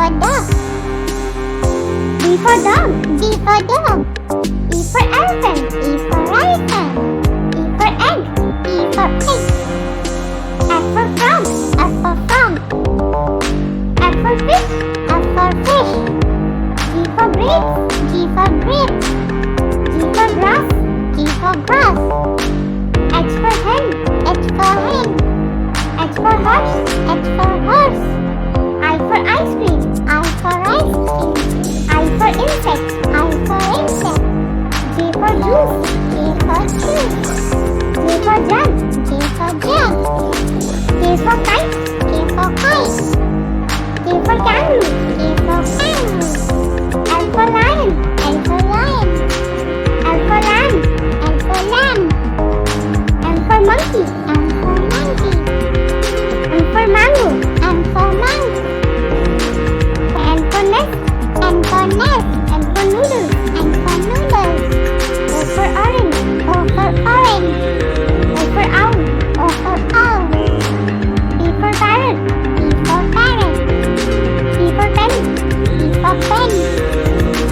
for dog. D for dog. D for dog. E for elephant. E for elephant. E for egg. E for egg. F for frog. F for frog. F for fish. F for fish. G for grapes. G for grapes. G for grass. G for grass. H for hen. H for hen. H for horse. H for horse. I for ice cream. I for ice cream. I for insect. I for insect. J for juice. J for juice. J for jug. J for jug. K for kite. K for kite. K for kangaroo. K for kangaroo. L for lion. L for lion. L for lamb. L for lamb. M for monkey. M for monkey. M for mango. M for mango. N for nest. N for nest. N for noodles. N for noodles. O for orange. O for orange. O for owl. O for owl. P for parrot. P for parrot. P for pen. P for pen. Q for quill.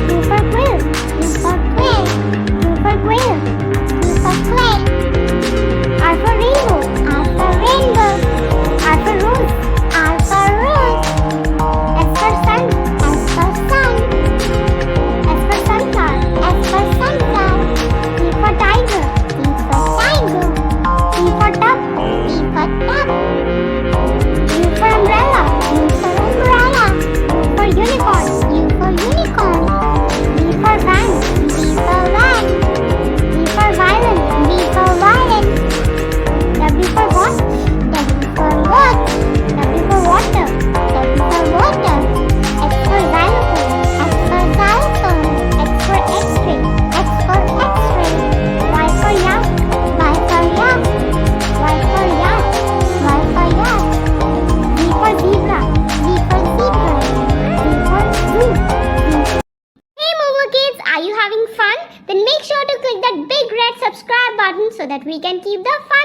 Q for quill. Q for quail. Q for quail. R for rainbow. R for rainbow. R for rose. R for rose. S for sun. S for sun. S for sunflower. S for sunflower. T for tiger. T for tiger. T for tub. T for tub. U for umbrella. U for umbrella. U for unicorn. U for unicorn. V for van. V for van. V for violin. V for violin. W for watch. W for watch. W for water. W for water. X for xylophone. X for xylophone. X for x-ray. X for x-ray. Y for yak. Y for yak. Y for yak. Y for yak. Z for zebra. Z for zebra. Z for zoo. Hey MooMoo kids, are you having fun? Then make sure to click that big red subscribe button so that we can keep the fun